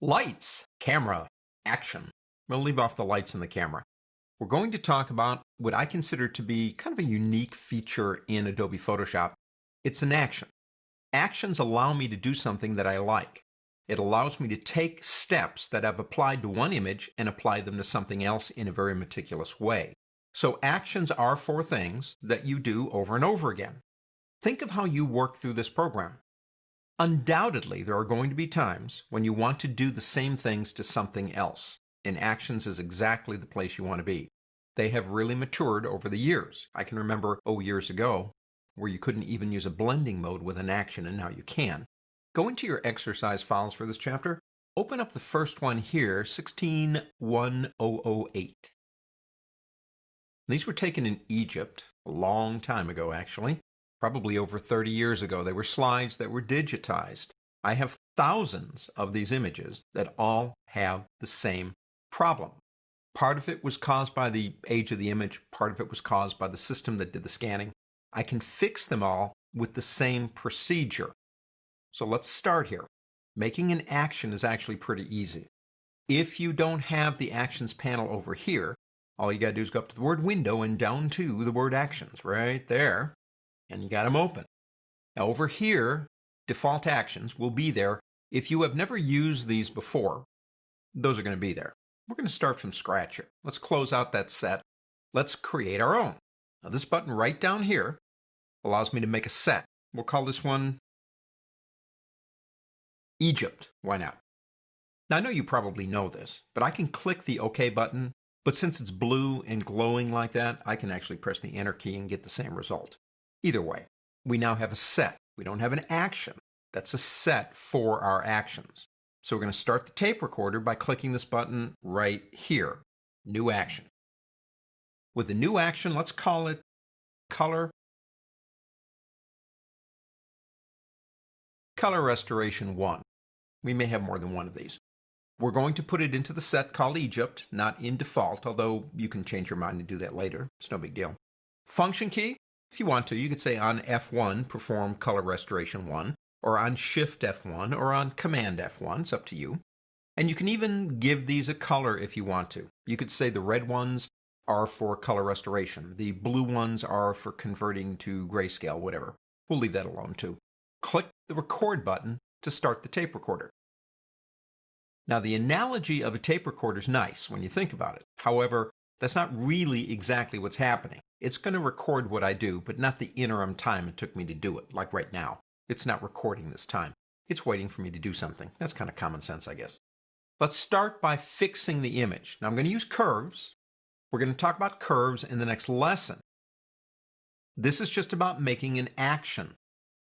Lights, camera, action. We'll leave off the lights and the camera. We're going to talk about what I consider to be kind of a unique feature in Adobe Photoshop. It's an action. Actions allow me to do something that I like. It allows me to take steps that I've applied to one image and apply them to something else in a very meticulous way. So actions are for things that you do over and over again. Think of how you work through this program. Undoubtedly, there are going to be times when you want to do the same things to something else, and actions is exactly the place you want to be. They have really matured over the years. I can remember, years ago, where you couldn't even use a blending mode with an action, and now you can. Go into your exercise files for this chapter. Open up the first one here, 161008. These were taken in Egypt a long time ago, actually. Probably over 30 years ago. They were slides that were digitized. I have thousands of these images that all have the same problem. Part of it was caused by the age of the image. Part of it was caused by the system that did the scanning. I can fix them all with the same procedure. So let's start here. Making an action is actually pretty easy. If you don't have the Actions panel over here, all you got to do is go up to the word Window and down to the word Actions right there. And you got them open. Now over here, default actions will be there. If you have never used these before, those are going to be there. We're going to start from scratch here. Let's close out that set. Let's create our own. Now this button right down here allows me to make a set. We'll call this one Egypt. Why not? Now I know you probably know this, but I can click the OK button. But since it's blue and glowing like that, I can actually press the Enter key and get the same result. Either way, we now have a set. We don't have an action. That's a set for our actions. So we're going to start the tape recorder by clicking this button right here, New Action. With the new action, let's call it Color Restoration 1. We may have more than one of these. We're going to put it into the set called Egypt, not in default, although you can change your mind and do that later. It's no big deal. Function key. If you want to, you could say on F1, perform color restoration 1, or on Shift F1, or on Command F1. It's up to you. And you can even give these a color if you want to. You could say the red ones are for color restoration. The blue ones are for converting to grayscale, whatever. We'll leave that alone too. Click the record button to start the tape recorder. Now the analogy of a tape recorder is nice when you think about it. However, that's not really exactly what's happening. It's going to record what I do, but not the interim time it took me to do it, like right now. It's not recording this time. It's waiting for me to do something. That's kind of common sense, I guess. Let's start by fixing the image. Now I'm going to use curves. We're going to talk about curves in the next lesson. This is just about making an action.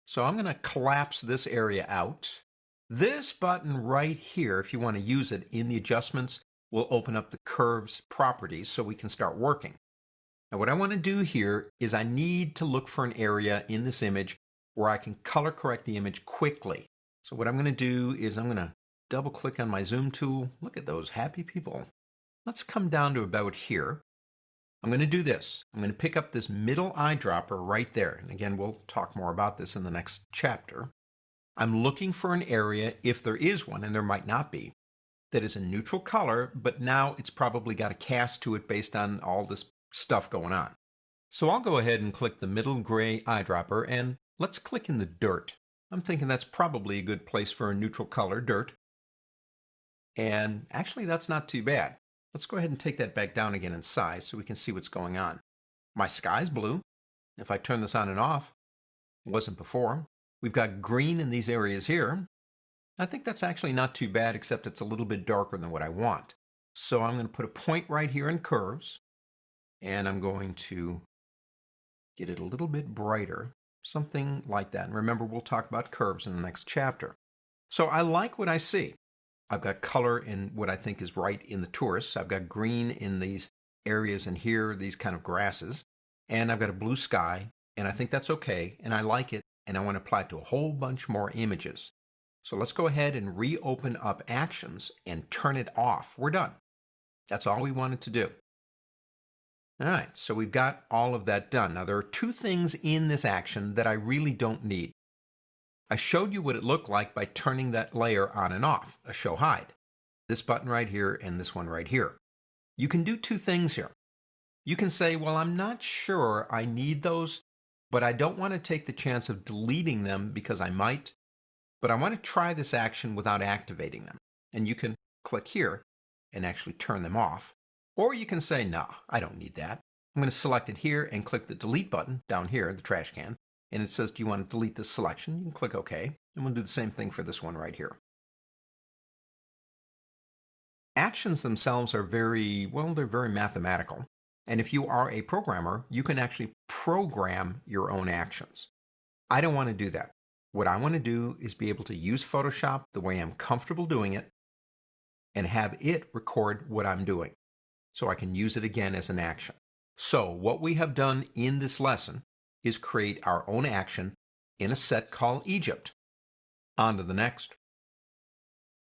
So I'm going to collapse this area out. This button right here, if you want to use it in the adjustments, will open up the curves properties so we can start working. Now what I want to do here is I need to look for an area in this image where I can color correct the image quickly. So what I'm going to do is I'm going to double click on my zoom tool. Look at those happy people. Let's come down to about here. I'm going to do this. I'm going to pick up this middle eyedropper right there. And again, we'll talk more about this in the next chapter. I'm looking for an area, if there is one, and there might not be, that is a neutral color, but now it's probably got a cast to it based on all this stuff going on. So I'll go ahead and click the middle gray eyedropper and let's click in the dirt. I'm thinking that's probably a good place for a neutral color, dirt. And actually that's not too bad. Let's go ahead and take that back down again in size so we can see what's going on. My sky's blue. If I turn this on and off, it wasn't before. We've got green in these areas here. I think that's actually not too bad, except it's a little bit darker than what I want. So I'm going to put a point right here in curves, and I'm going to get it a little bit brighter, something like that. And remember, we'll talk about curves in the next chapter. So I like what I see. I've got color in what I think is right in the tourists. I've got green in these areas in here, these kind of grasses, and I've got a blue sky, and I think that's okay, and I like it, and I want to apply it to a whole bunch more images. So let's go ahead and reopen up Actions and turn it off. We're done. That's all we wanted to do. All right, so we've got all of that done. Now there are two things in this action that I really don't need. I showed you what it looked like by turning that layer on and off, a show hide. this button right here and this one right here. You can do two things here. You can say, well, I'm not sure I need those, but I don't want to take the chance of deleting them because I might, but I want to try this action without activating them. And you can click here and actually turn them off. Or you can say, nah, I don't need that. I'm going to select it here and click the delete button down here, the trash can. And it says, do you want to delete this selection? You can click OK. And we'll do the same thing for this one right here. Actions themselves are they're very mathematical. And if you are a programmer, you can actually program your own actions. I don't want to do that. What I want to do is be able to use Photoshop the way I'm comfortable doing it and have it record what I'm doing so I can use it again as an action. So what we have done in this lesson is create our own action in a set called Egypt. On to the next.